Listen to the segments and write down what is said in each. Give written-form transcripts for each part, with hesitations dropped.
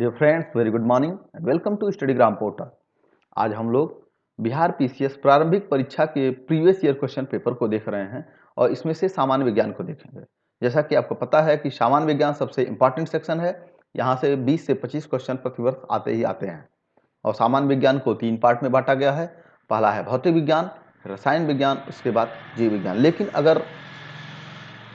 Dear friends, very good morning and welcome to Studygram portal. आज हम लोग Bihar PCS प्रारंभिक परीक्षा के प्रीवियस ईयर क्वेश्चन पेपर को देख रहे हैं और इसमें से सामान्य विज्ञान को देखेंगे। जैसा कि आपको पता है कि सामान्य विज्ञान सबसे इम्पॉर्टेंट सेक्शन है। यहाँ से 20 से 25 क्वेश्चन प्रतिवर्ष आते ही आते हैं और सामान्य विज्ञान को 3 पार्ट में बांटा गया है। पहला है भौतिक विज्ञान, रसायन विज्ञान, उसके बाद जीव विज्ञान। लेकिन अगर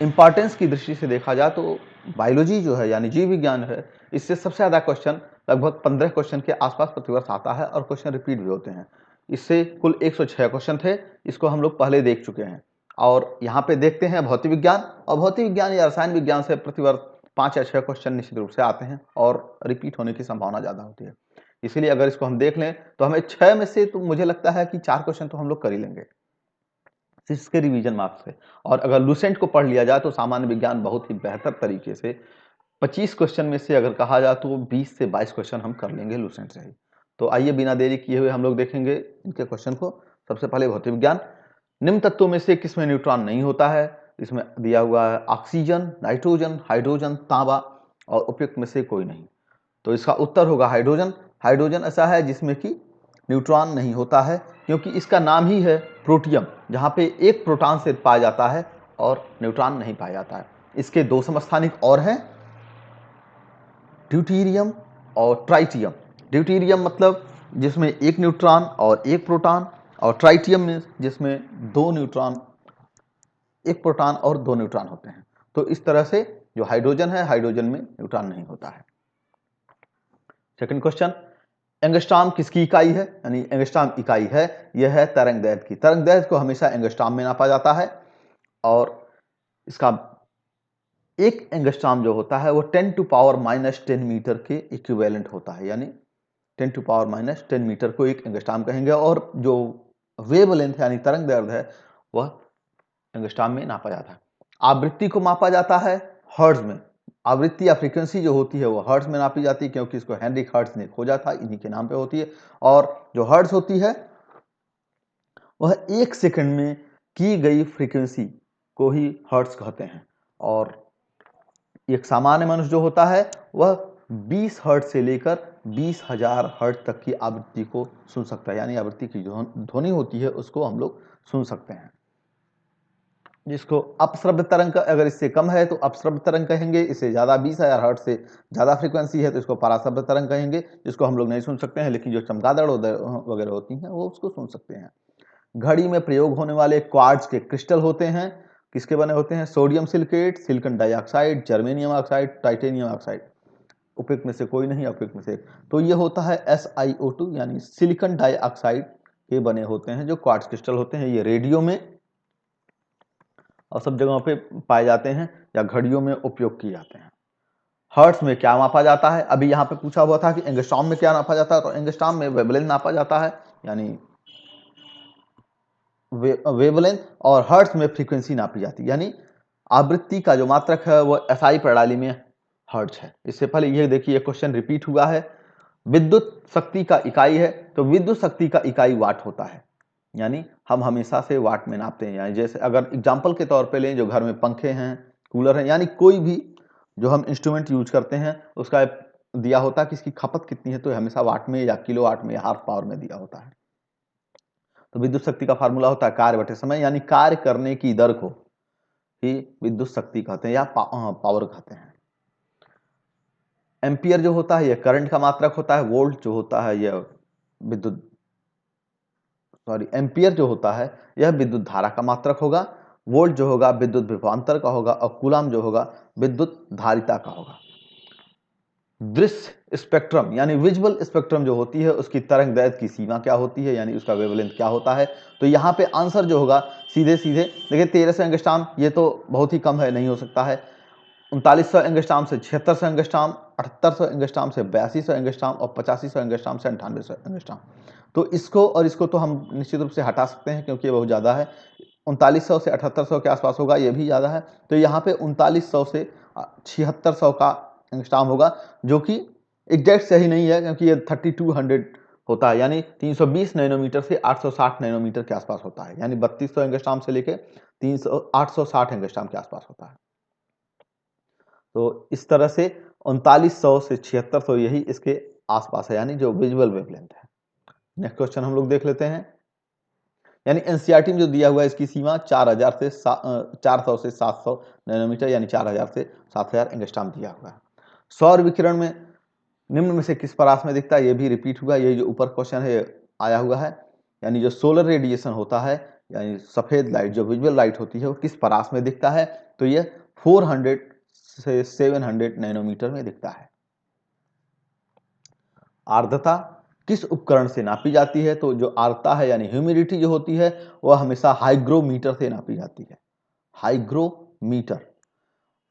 इम्पॉर्टेंस की दृष्टि से देखा जाए तो बायोलॉजी जो है यानी जीव विज्ञान है, इससे सबसे ज़्यादा क्वेश्चन लगभग 15 क्वेश्चन के आसपास प्रतिवर्ष आता है और क्वेश्चन रिपीट भी होते हैं। इससे कुल 106 क्वेश्चन थे, इसको हम लोग पहले देख चुके हैं। और यहाँ पे देखते हैं भौतिक विज्ञान, और भौतिक विज्ञान या रसायन विज्ञान से प्रतिवर्ष 5 या 6 क्वेश्चन निश्चित रूप से आते हैं और रिपीट होने की संभावना ज़्यादा होती है। इसीलिए अगर इसको हम देख लें तो हमें 6 में से तो मुझे लगता है कि 4 क्वेश्चन तो हम लोग कर ही लेंगे इसके रिवीजन मार्क्स से। और अगर लूसेंट को पढ़ लिया जाए तो सामान्य विज्ञान बहुत ही बेहतर तरीके से 25 क्वेश्चन में से अगर कहा जाए तो 20 से 22 क्वेश्चन हम कर लेंगे लूसेंट से ही। तो आइए बिना देरी किए हुए हम लोग देखेंगे इनके क्वेश्चन को। सबसे पहले भौतिक विज्ञान, निम्न तत्वों में से किसमें न्यूट्रॉन नहीं होता है? इसमें दिया हुआ है ऑक्सीजन, नाइट्रोजन, हाइड्रोजन, तांबा और उपयुक्त में से कोई नहीं। तो इसका उत्तर होगा हाइड्रोजन। हाइड्रोजन ऐसा है जिसमें कि न्यूट्रॉन नहीं होता है, क्योंकि इसका नाम ही है प्रोटियम, जहाँ पे एक प्रोटॉन से पाया जाता है और न्यूट्रॉन नहीं पाया जाता है। इसके दो समस्थानिक और हैं, ड्यूटेरियम और ट्राइटियम। ड्यूटेरियम मतलब जिसमें एक न्यूट्रॉन और एक प्रोटॉन, और ट्राइटियम में जिसमें दो न्यूट्रॉन, एक प्रोटॉन और दो न्यूट्रॉन होते हैं। तो इस तरह से जो हाइड्रोजन है, हाइड्रोजन में न्यूट्रॉन नहीं होता है। सेकंड क्वेश्चन, एंगस्ट्रॉम किसकी इकाई है? यानी एंगस्ट्रॉम इकाई है, यह है तरंगदैर्घ्य की। तरंगदैर्घ्य को हमेशा एंगस्ट्रॉम में नापा जाता है और इसका एक एंगस्ट्रॉम जो होता है वो 10⁻⁻10 मीटर के इक्विवेलेंट होता है, यानी 10⁻⁻10 मीटर को एक एंगस्ट्रॉम कहेंगे। और जो वेवलेंथ यानी तरंगदैर्घ्य है वह एंगस्ट्रॉम में नापा जाता है। आवृत्ति को मापा जाता है हर्ट्ज में। आवृत्ति या फ्रीक्वेंसी जो होती है वो हर्ट्ज में नापी जाती है, क्योंकि इसको हेनरिक हर्ट्ज ने खोजा था, इन्हीं के नाम पे होती है। और जो हर्ट्ज होती है वह 1 सेकंड में की गई फ्रीक्वेंसी को ही हर्ट्ज कहते हैं। और एक सामान्य मनुष्य जो होता है वह 20 हर्ट्ज से लेकर 20,000 हर्ट्ज तक की आवृत्ति को सुन सकता है, यानी आवृत्ति की जो ध्वनि होती है उसको हम लोग सुन सकते हैं, जिसको अपश्रव्य तरंग, अगर इससे कम है तो अपश्रव्य तरंग कहेंगे। इससे ज़्यादा 20,000 हर्ट्ज से ज़्यादा फ्रीक्वेंसी है तो इसको पराश्रव्य तरंग कहेंगे, जिसको हम लोग नहीं सुन सकते हैं, लेकिन जो चमगादड़ वगैरह होती हैं वो उसको सुन सकते हैं। घड़ी में प्रयोग होने वाले क्वार्ट्ज के क्रिस्टल होते हैं, किसके बने होते हैं? Sodium silicate, silicon dioxide, germanium oxide, titanium oxide. उपयुक्त में से कोई नहीं, अप्रयुक्त में से। तो ये होता है SiO2 यानी सिलिकॉन डाइऑक्साइड के बने होते हैं जो क्वार्ट्ज क्रिस्टल होते हैं। ये रेडियो में और सब जगहों पे पाए जाते हैं या घड़ियों में उपयोग किए जाते हैं। हर्ट्ज में क्या मापा जाता है? अभी यहाँ पे पूछा हुआ था कि एंगस्ट्रॉम में क्या नापा जाता है, तो एंगस्ट्रॉम में वेवलेंथ नापा जाता है, यानी वेवलेंथ। और हर्ट्ज में फ्रीक्वेंसी नापी जाती है, यानी आवृत्ति का जो मात्रक है वो SI प्रणाली में हर्ट्ज है। इससे पहले ये देखिए क्वेश्चन रिपीट हुआ है। विद्युत शक्ति का इकाई है, तो विद्युत शक्ति का इकाई वाट होता है, यानी हम हमेशा से वाट में नापते हैं। यानी जैसे अगर एग्जाम्पल के तौर पे लें, जो घर में पंखे हैं, कूलर हैं, यानी कोई भी जो हम इंस्ट्रूमेंट यूज करते हैं उसका दिया होता है कि इसकी खपत कितनी है, तो हमेशा वाट में या किलो वाट में या हार्स पावर में दिया होता है। तो विद्युत शक्ति का फार्मूला होता है कार्य बटे समय, यानी कार्य करने की दर को ही विद्युत शक्ति कहते हैं या पावर कहते हैं। एम्पियर जो होता है यह करंट का मात्रक होता है। वोल्ट जो होता है यह एम्पियर जो होता है यह विद्युत धारा का मात्रक होगा। वोल्ट जो होगा विद्युत विभवांतर का होगा और कूलम जो होगा विद्युत धारिता का होगा। दृश्य स्पेक्ट्रम यानी विजुअल स्पेक्ट्रम जो होती है उसकी तरंगदैर्घ्य की सीमा क्या होती है, यानी उसका वेवलेंथ क्या होता है। तो यहाँ पे आंसर जो होगा सीधे सीधे देखिए 1300 एंगस्ट्रॉम, ये तो बहुत ही कम है, नहीं हो सकता है। 3900 एंगस्ट्रॉम से 7600 एंगस्ट्रॉम, 7800 एंगस्ट्रॉम से 8200 एंगस्ट्रॉम और 8500 एंगस्ट्रॉम से 9800 एंगस्ट्रॉम। तो इसको और इसको तो हम निश्चित रूप से हटा सकते हैं, क्योंकि ये बहुत ज़्यादा है। 3900 से 7800 के आसपास होगा, ये भी ज़्यादा है। तो यहाँ पे 3900 से 7600 का एंगस्ट्रॉम होगा, जो कि एग्जैक्ट सही नहीं है, क्योंकि ये 3200 होता है, यानी 320 नैनोमीटर से 860 नैनोमीटर के आसपास होता है, यानी 3200 एंगस्ट्रॉम से लेके 860 एंगस्ट्रॉम के आसपास होता है। तो इस तरह से, 3900 से 7600 यही इसके आसपास है, यानी जो विजुअल वेवलेंथ है। नेक्स्ट क्वेश्चन हम लोग देख लेते हैं। यानी एनसीईआरटी में जो दिया हुआ है इसकी सीमा 400 से 700 नैनोमीटर यानी 4000 से 7000 एंगस्ट्रॉम दिया हुआ है। सौर विकिरण में निम्न में से किस परास में दिखता है, ये भी रिपीट हुआ, ये जो ऊपर क्वेश्चन है आया हुआ है। यानी जो सोलर रेडिएशन होता है यानी सफेद लाइट जो विजुअल लाइट होती है वो किस परास में दिखता है, तो ये 400 से 700 नैनोमीटर में दिखता है। आर्द्रता किस उपकरण से नापी जाती है, तो जो आर्द्रता है यानी ह्यूमिडिटी जो होती है वह हमेशा हाइग्रोमीटर से नापी जाती है, हाइग्रोमीटर।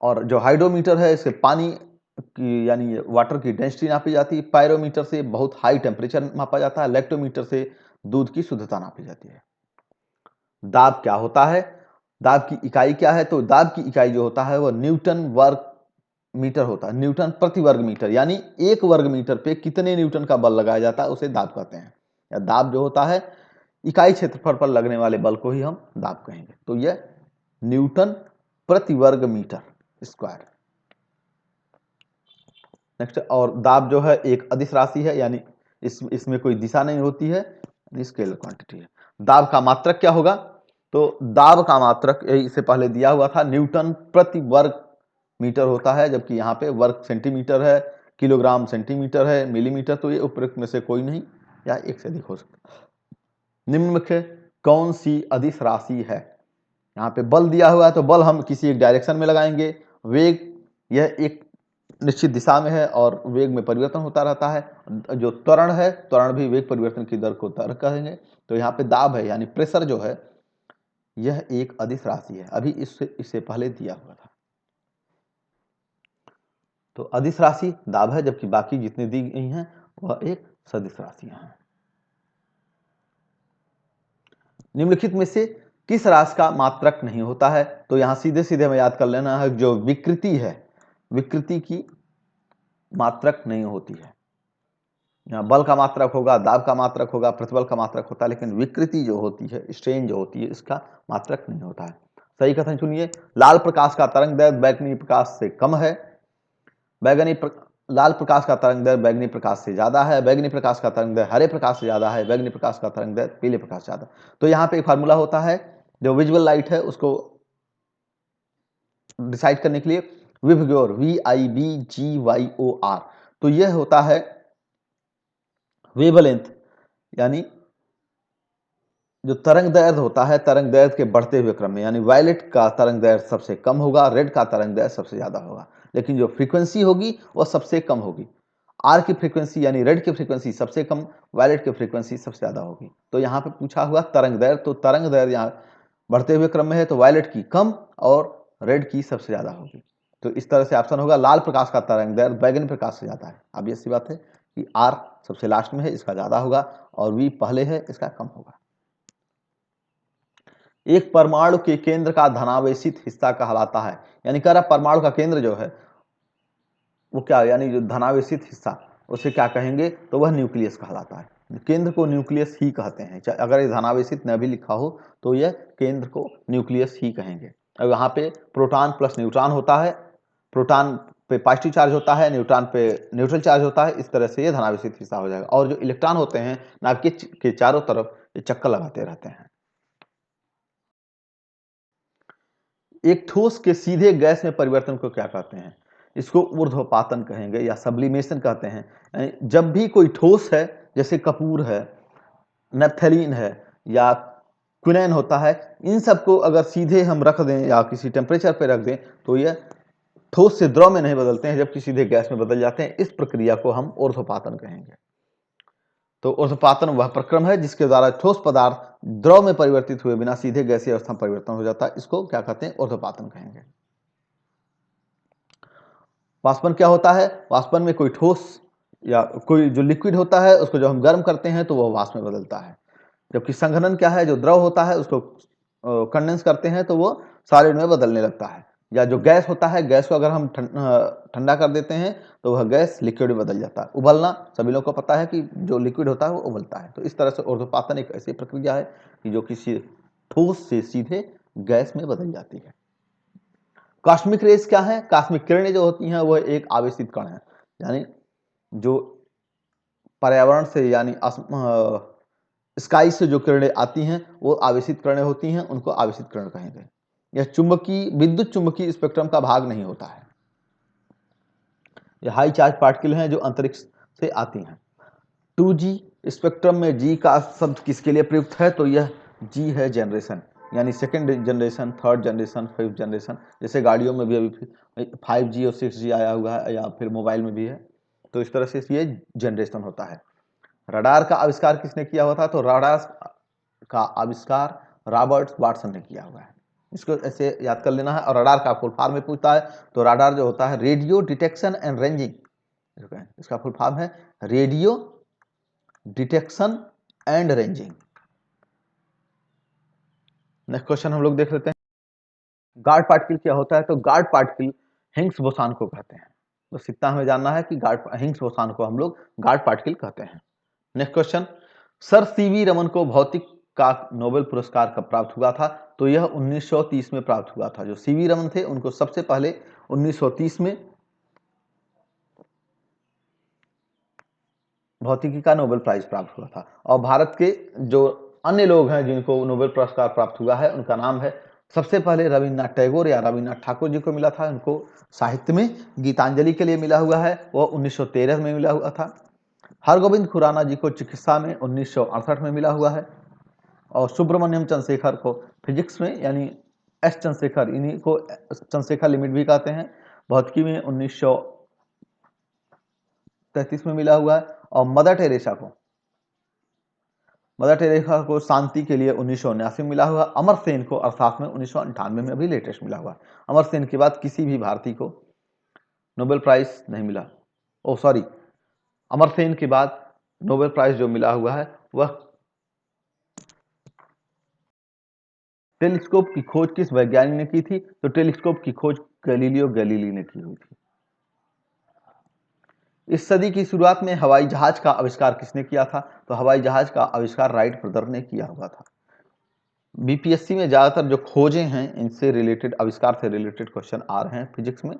और जो हाइड्रोमीटर है इससे पानी की यानी वाटर की डेंसिटी नापी जाती है। पायरोमीटर से बहुत हाई टेम्परेचर मापा जाता है। लैक्टोमीटर से दूध की शुद्धता नापी जाती है। दाब क्या होता है, दाब की इकाई क्या है, तो दाब की इकाई जो होता है वह न्यूटन वर्ग मीटर होता है, न्यूटन प्रति वर्ग मीटर, यानी एक वर्ग मीटर पे कितने न्यूटन का बल लगाया जाता है उसे दाब कहते हैं। या दाब जो होता है इकाई क्षेत्रफल पर लगने वाले बल को ही हम दाब कहेंगे। तो यह न्यूटन प्रति वर्ग मीटर स्क्वायर। नेक्स्ट, और दाब जो है एक अदिश राशि है, यानी इसमें कोई दिशा नहीं होती है, स्केलर क्वांटिटी है। दाब का मात्रक क्या होगा, तो दाब का मात्रक इससे पहले दिया हुआ था न्यूटन प्रति वर्ग मीटर होता है, जबकि यहाँ पे वर्ग सेंटीमीटर है, किलोग्राम सेंटीमीटर है, मिलीमीटर, तो ये उपरोक्त में से कोई नहीं या एक से अधिक हो सकता। निम्नलिखित कौन सी अदिश राशि है, यहाँ पे बल दिया हुआ है तो बल हम किसी एक डायरेक्शन में लगाएंगे। वेग यह एक निश्चित दिशा में है और वेग में परिवर्तन होता रहता है। जो त्वरण है, त्वरण भी वेग परिवर्तन की दर को त्वरण कहेंगे। तो यहाँ पे दाब है यानी प्रेशर जो है यह एक अदिश राशि है, अभी इससे पहले दिया हुआ था। तो अदिश राशि दाब है, जबकि बाकी जितनी दी गई हैं वह एक सदिश राशियां हैं। निम्नलिखित में से किस राशि का मात्रक नहीं होता है, तो यहां सीधे सीधे हमें याद कर लेना है, जो विकृति है विकृति की मात्रक नहीं होती है। यहाँ बल का मात्रक होगा, दाब का मात्रक होगा, प्रतिबल का मात्रक होता है, लेकिन विकृति जो होती है, स्ट्रेन जो होती है, इसका मात्रक नहीं होता है। सही कथन चुनिए। लाल प्रकाश का तरंग दैर्ध्य बैंगनी प्रकाश से कम है, लाल प्रकाश का तरंग दैर्ध्य बैंगनी प्रकाश से ज्यादा है, बैंगनी प्रकाश का तरंग दैर्ध्य हरे प्रकाश से ज्यादा है, बैंगनी प्रकाश का तरंग दैर्ध्य पीले प्रकाश से ज्यादा। तो यहाँ पे एक फार्मूला होता है जो विजुअल लाइट है उसको डिसाइड करने के लिए, विबग्योर, VIBGYOR। तो यह होता है वेवलेंथ, यानी जो तरंग दैर्ध्य होता है तरंग दैर्ध्य के बढ़ते हुए क्रम में, यानी वायलेट का तरंग दैर्ध्य सबसे कम होगा, रेड का तरंग दैर्ध्य सबसे ज्यादा होगा, लेकिन जो फ्रीक्वेंसी होगी वह सबसे कम होगी। आर की फ्रीक्वेंसी यानी रेड की फ्रीक्वेंसी सबसे कम, वायलेट की फ्रीक्वेंसी सबसे ज्यादा होगी। तो यहाँ पे पूछा हुआ तरंग दैर्ध्य, तो तरंग दैर्ध्य यहाँ बढ़ते हुए क्रम में है तो वायलेट की कम और रेड की सबसे ज्यादा होगी। तो इस तरह से ऑप्शन होगा लाल प्रकाश का तरंग दैर्ध्य बैंगनी प्रकाश से ज्यादा है। अब ये सी बात है कि आर सबसे लास्ट में है, इसका ज्यादा होगा, और वी पहले है, इसका कम होगा। एक परमाणु के केंद्र का धनावेशित हिस्सा कहलाता है, यानी कह रहा परमाणु का केंद्र जो है वो क्या, यानी जो धनावेशित हिस्सा उसे क्या कहेंगे, तो वह न्यूक्लियस कहलाता है। केंद्र को न्यूक्लियस ही कहते हैं, अगर ये धनावेशित न भी लिखा हो तो यह केंद्र को न्यूक्लियस ही कहेंगे। अब यहाँ पे प्रोटॉन प्लस न्यूट्रॉन होता है, प्रोटॉन पे पॉजिटिव चार्ज होता है, न्यूट्रॉन पे न्यूट्रल चार्ज होता है, इस तरह से ये धनावेशित हिस्सा हो जाएगा। और जो इलेक्ट्रॉन होते हैं नाभिक के चारों तरफ ये चक्कर लगाते रहते हैं। एक ठोस के सीधे गैस में परिवर्तन को क्या कहते हैं, इसको ऊर्ध्वपातन कहेंगे या सब्लिमेशन कहते हैं। जब भी कोई ठोस है, जैसे कपूर है, नैप्थलीन है या क्विनैन होता है, इन सबको अगर सीधे हम रख दें या किसी टेम्परेचर पर रख दें तो यह ठोस से द्रव में नहीं बदलते हैं, जबकि सीधे गैस में बदल जाते हैं। इस प्रक्रिया को हम ऊर्ध्वपातन कहेंगे। तो ऊर्ध्वपातन वह प्रक्रम है जिसके द्वारा ठोस पदार्थ द्रव में परिवर्तित हुए बिना सीधे गैसीय अवस्था में परिवर्तन हो जाता है, इसको क्या कहते हैं, ऊर्ध्वपातन कहेंगे। वाष्पन क्या होता है, वाष्पन में कोई ठोस या कोई जो लिक्विड होता है उसको जब हम गर्म करते हैं तो वह वाष्प में बदलता है, जबकि संघनन क्या है, जो द्रव होता है उसको कंडेंस करते हैं तो वो सॉलिड में बदलने लगता है। या जो गैस होता है, गैस को अगर हम ठंडा कर देते हैं तो वह गैस लिक्विड में बदल जाता है। उबलना सभी लोगों को पता है कि जो लिक्विड होता है वो उबलता है। तो इस तरह से ऊर्ध्वपातन एक ऐसी प्रक्रिया है कि जो किसी ठोस से सीधे गैस में बदल जाती है। कॉस्मिक रेज क्या है? कॉस्मिक किरणें जो होती हैं वह एक आवेशित कण है, यानी जो पर्यावरण से यानी स्काई से जो किरणें आती हैं वो आवेशित किरणें होती हैं, उनको आवेशित किरण कहेंगे। यह चुंबकीय विद्युत चुंबकीय स्पेक्ट्रम का भाग नहीं होता है। यह हाई चार्ज पार्टिकल हैं जो अंतरिक्ष से आती हैं। 2G स्पेक्ट्रम में G का शब्द किसके लिए प्रयुक्त है? तो यह G है जनरेशन, यानी second generation, third generation, fifth generation. जैसे गाड़ियों में भी अभी 5G और 6G आया हुआ है, या फिर मोबाइल में भी है, तो इस तरह से ये जनरेशन होता है। रडार का आविष्कार किसने किया हुआ था? तो रडार का आविष्कार रॉबर्ट वाटसन ने किया हुआ है। इसको ऐसे याद कर लेना है। और रडार का फुल फॉर्म में पूछता है तो रडार जो होता है रेडियो डिटेक्शन एंड रेंजिंग, इसका फुल फॉर्म है radio detection and ranging. Next question हम लोग देख लेते हैं, गार्ड पार्टिकल क्या होता है? तो गार्ड पार्टिकल हिग्स बोसान को कहते हैं। बस इतना हमें जानना है कि हिग्स बोसान को हम लोग गार्ड पार्टिकल कहते हैं। Next question, sir CV Raman को भौतिक का नोबेल पुरस्कार कब प्राप्त हुआ था? तो यह 1930 में प्राप्त हुआ था। जो सीवी रमन थे उनको सबसे पहले 1930 में भौतिकी का नोबेल प्राइज प्राप्त हुआ था। और भारत के जो अन्य लोग हैं जिनको नोबेल पुरस्कार प्राप्त हुआ है उनका नाम है, सबसे पहले रविन्द्रनाथ टैगोर या रविन्द्रनाथ ठाकुर जी को मिला था। उनको साहित्य में गीतांजलि के लिए मिला हुआ है, वो 1913 में मिला हुआ था। हरगोविंद खुराना जी को चिकित्सा में 1968 में मिला हुआ है। और सुब्रमण्यम चंद्रशेखर को फिजिक्स में, यानी एस चंद्रशेखर, इन्हीं को चंद्रशेखर लिमिट भी कहते हैं, भौतिकी में 1933 में मिला हुआ है। और मदर टेरेसा को शांति के लिए 1979 में मिला हुआ। अमर सेन को अर्थात में 1998 में अभी लेटेस्ट मिला हुआ। अमर सेन के बाद किसी भी भारतीय को नोबेल प्राइज नहीं मिला। ओ सॉरी, अमर सेन के बाद नोबेल प्राइज जो मिला हुआ है वह टेलीस्कोप की खोज किस वैज्ञानिक ने की थी? तो टेलीस्कोप की खोज गैलीलियो गैलीली ने की हुई थी। इस सदी की शुरुआत में हवाई जहाज का आविष्कार किसने किया था? तो हवाई जहाज का आविष्कार राइट ब्रदर ने किया हुआ था। बीपीएससी में ज्यादातर जो खोजें हैं इनसे रिलेटेड, आविष्कार से रिलेटेड क्वेश्चन आ रहे हैं फिजिक्स में।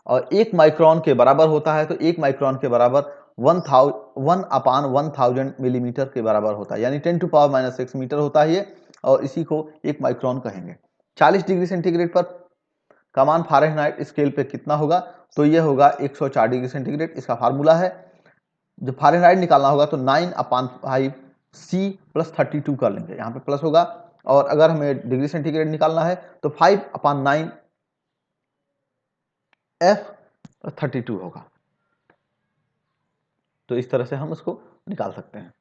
और 1 माइक्रोन के बराबर होता है, तो 1 माइक्रोन के बराबर 1/1000 मिलीमीटर के बराबर होता है, यानी 10⁻⁻6 मीटर होता है ये, और इसी को 1 माइक्रोन कहेंगे। 40 डिग्री सेंटीग्रेड पर का मान फारेनहाइट स्केल पे कितना होगा? तो ये होगा 104 डिग्री सेंटीग्रेड। इसका फार्मूला है, जब फारेनहाइट निकालना होगा तो 9/5 C + 32 कर लेंगे, यहाँ पे प्लस होगा। और अगर हमें डिग्री सेंटीग्रेड निकालना है तो 5/9 F32 होगा। तो इस तरह से हम उसको निकाल सकते हैं।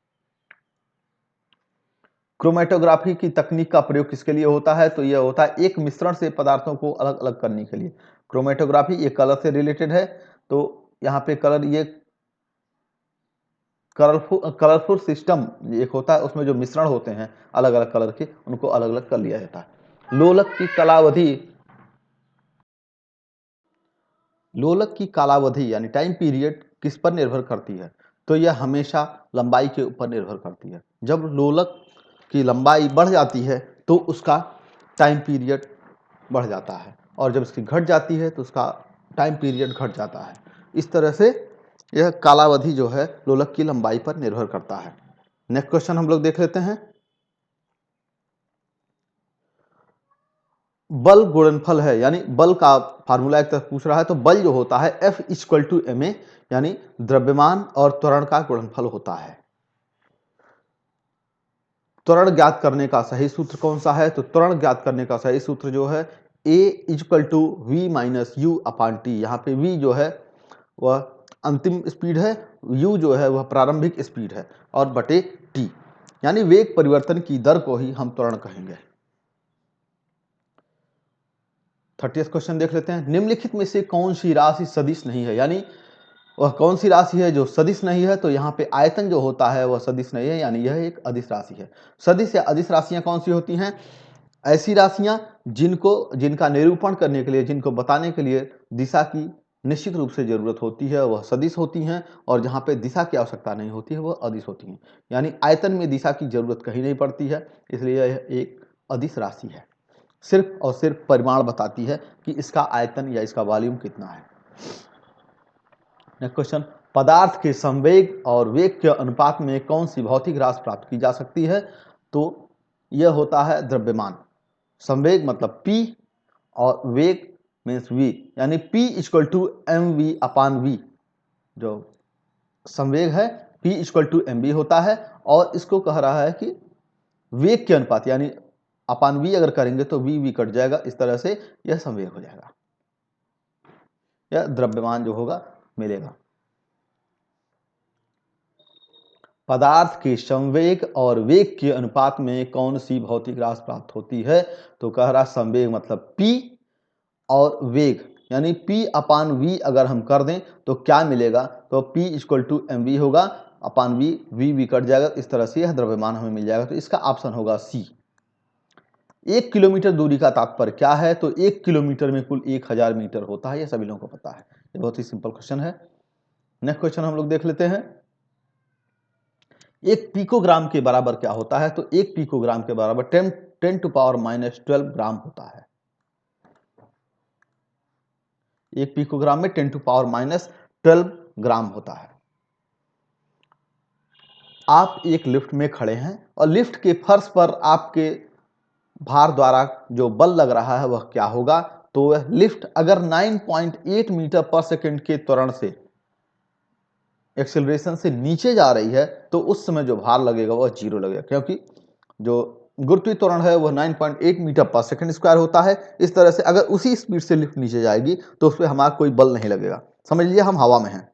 क्रोमेटोग्राफी की तकनीक का प्रयोग किसके लिए होता है? तो यह होता है एक मिश्रण से पदार्थों को अलग अलग करने के लिए। क्रोमेटोग्राफी ये कलर से रिलेटेड है, तो यहाँ पे कलर, ये कलरफुल सिस्टम एक होता है, उसमें जो मिश्रण होते हैं अलग अलग कलर के, उनको अलग अलग कर लिया जाता है। लोलक की कालावधि यानी टाइम पीरियड किस पर निर्भर करती है? तो यह हमेशा लंबाई के ऊपर निर्भर करती है। जब लोलक की लंबाई बढ़ जाती है तो उसका टाइम पीरियड बढ़ जाता है, और जब इसकी घट जाती है तो उसका टाइम पीरियड घट जाता है। इस तरह से यह कालावधि जो है लोलक की लंबाई पर निर्भर करता है। नेक्स्ट क्वेश्चन हम लोग देख लेते हैं, बल गुणनफल है, यानी बल का फार्मूला एक तरफ पूछ रहा है, तो बल जो होता है F = ma, यानी द्रव्यमान और त्वरण का गुणनफल होता है। त्वरण ज्ञात करने का सही सूत्र कौन सा है? तो त्वरण ज्ञात करने का सही सूत्र जो है A = v - u/t। यहाँ पे v जो है वह अंतिम स्पीड है, u जो है वह प्रारंभिक स्पीड है, और बटे t, यानी वेग परिवर्तन की दर को ही हम त्वरण कहेंगे। 30वां क्वेश्चन देख लेते हैं, निम्नलिखित में से कौन सी राशि सदिश नहीं है? यानी वह कौन सी राशि है जो सदिश नहीं है? तो यहाँ पे आयतन जो होता है वह सदिश नहीं है, यानी यह एक अदिश राशि है। सदिश या अदिश राशियां कौन सी होती हैं? ऐसी राशियां जिनका निरूपण करने के लिए, जिनको बताने के लिए दिशा की निश्चित रूप से जरूरत होती है वह सदिश होती हैं, और जहाँ पे दिशा की आवश्यकता नहीं होती है वह अदिश होती हैं। यानी आयतन में दिशा की जरूरत कहीं नहीं पड़ती है, इसलिए यह एक अदिश राशि है। सिर्फ और सिर्फ परिमाण बताती है कि इसका आयतन या इसका वॉल्यूम कितना है। नेक्स्ट क्वेश्चन, पदार्थ के संवेग और वेग के अनुपात में कौन सी भौतिक राशि प्राप्त की जा सकती है? तो यह होता है द्रव्यमान। संवेग मतलब p और वेग मीन्स v, यानी p equal to m v upon v. जो संवेग है p equal to m v होता है, और इसको कह रहा है कि वेग के अनुपात यानी अपान वी अगर करेंगे तो वी कट जाएगा, इस तरह से यह संवेग हो जाएगा, यह द्रव्यमान जो होगा मिलेगा। पदार्थ के संवेग और वेग के अनुपात में कौन सी भौतिक राशि प्राप्त होती है? तो कह रहा संवेग मतलब p और वेग यानी p अपान वी अगर हम कर दें तो क्या मिलेगा? तो p equal to m v होगा, अपान वी कट जाएगा, इस तरह से यह द्रव्यमान हमें मिल जाएगा। तो इसका ऑप्शन होगा सी। 1 किलोमीटर दूरी का तात्पर्य क्या है? तो 1 किलोमीटर में कुल 1000 मीटर होता है, यह सभी लोगों को पता है। ये बहुत ही सिंपल क्वेश्चन है। नेक्स्ट क्वेश्चन हम लोग देख लेते हैं। एक पिकोग्राम के बराबर क्या होता है? तो एक पिकोग्राम के बराबर 10 टू पावर माइनस 12 ग्राम होता है। एक पिकोग्राम में 10 टू पावर माइनस 12 ग्राम होता है। आप एक लिफ्ट में खड़े हैं और लिफ्ट के फर्श पर आपके भार द्वारा जो बल लग रहा है वह क्या होगा? तो वह लिफ्ट अगर 9.8 मीटर पर सेकंड के त्वरण से एक्सेलरेशन से नीचे जा रही है तो उस समय जो भार लगेगा वह 0 लगेगा, क्योंकि जो गुरुत्वीय त्वरण है वह 9.8 मीटर पर सेकंड स्क्वायर होता है। इस तरह से अगर उसी स्पीड से लिफ्ट नीचे जाएगी तो उस पर हमारा कोई बल नहीं लगेगा। समझ लीजिए हम हवा में हैं,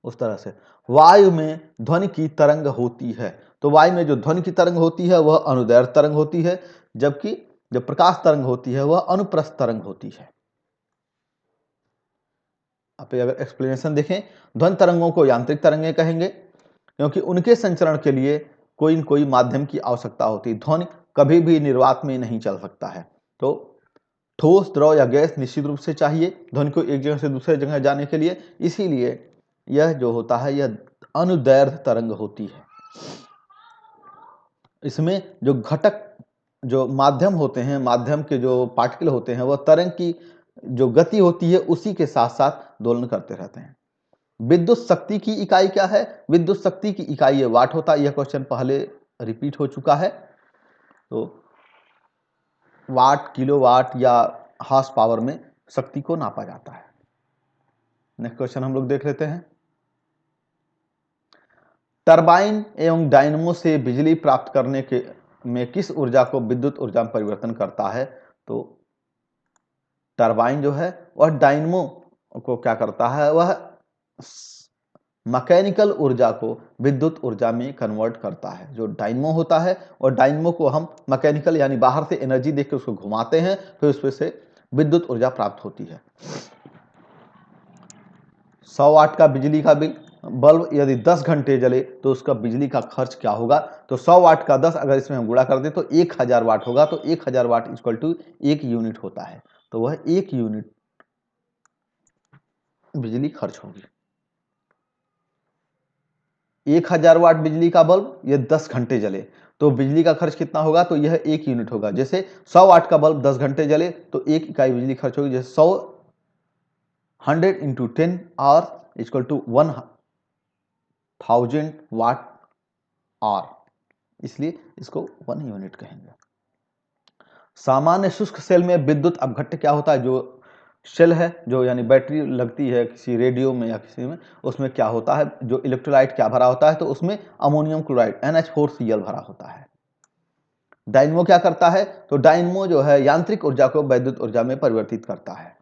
उस तरह से। वायु में ध्वनि की तरंग होती है, तो वायु में जो ध्वनि की तरंग होती है वह अनुदैर्ध्य तरंग होती है, जबकि जो प्रकाश तरंग होती है वह अनुप्रस्थ तरंग होती है। आप अगर एक्सप्लेनेशन देखें, ध्वनि तरंगों को यांत्रिक तरंगें कहेंगे, क्योंकि उनके संचरण के लिए कोई न कोई माध्यम की आवश्यकता होती है। ध्वनि कभी भी निर्वात में नहीं चल सकता है, तो ठोस, द्रव या गैस निश्चित रूप से चाहिए ध्वनि को एक जगह से दूसरे जगह जाने के लिए। इसीलिए यह जो होता है यह अनुदैर्ध्य तरंग होती है। इसमें जो घटक, जो माध्यम होते हैं, माध्यम के जो पार्टिकल होते हैं, वह तरंग की जो गति होती है उसी के साथ साथ दोलन करते रहते हैं। विद्युत शक्ति की इकाई क्या है? विद्युत शक्ति की इकाई वाट होता है। यह क्वेश्चन पहले रिपीट हो चुका है। तो वाट, किलोवाट या हॉर्स पावर में शक्ति को नापा जाता है। नेक्स्ट क्वेश्चन हम लोग देख लेते हैं। टरबाइन एवं डायनमो से बिजली प्राप्त करने के में किस ऊर्जा को विद्युत ऊर्जा में परिवर्तन करता है? तो टरबाइन जो है वह डायनमो को क्या करता है? वह मैकेनिकल ऊर्जा को विद्युत ऊर्जा में कन्वर्ट करता है। जो डायनमो होता है और डायनमो को हम मैकेनिकल यानी बाहर से एनर्जी देकर उसको घुमाते हैं, फिर उसमें से विद्युत ऊर्जा प्राप्त होती है। 100 वाट का बिजली का बल्ब यदि 10 घंटे जले तो उसका बिजली का खर्च क्या होगा? तो 100 वाट का 10 अगर इसमें हम गुणा कर दें तो 1000 वाट होगा। तो 1000 वाट इक्वल टू 1 यूनिट होता है, तो वह 1 यूनिट बिजली खर्च होगी। 1000 वाट बिजली का बल्ब ये 10 घंटे जले तो बिजली का खर्च कितना होगा? तो यह 1 यूनिट होगा। जैसे 100 वाट का बल्ब 10 घंटे जले तो 1 इकाई बिजली खर्च होगी। जैसे 100 into 10 hour equal to 1000 watt hour, इसलिए इसको 1 यूनिट कहेंगे। सामान्य शुष्क सेल में विद्युत अपघट्य क्या होता है? जो सेल है, जो यानी बैटरी लगती है किसी रेडियो में या किसी में, उसमें क्या होता है? जो इलेक्ट्रोलाइट क्या भरा होता है? तो उसमें अमोनियम क्लोराइड NH4Cl भरा होता है। डायनमो क्या करता है? तो डायनमो जो है यांत्रिक ऊर्जा को वैद्युत ऊर्जा में परिवर्तित करता है।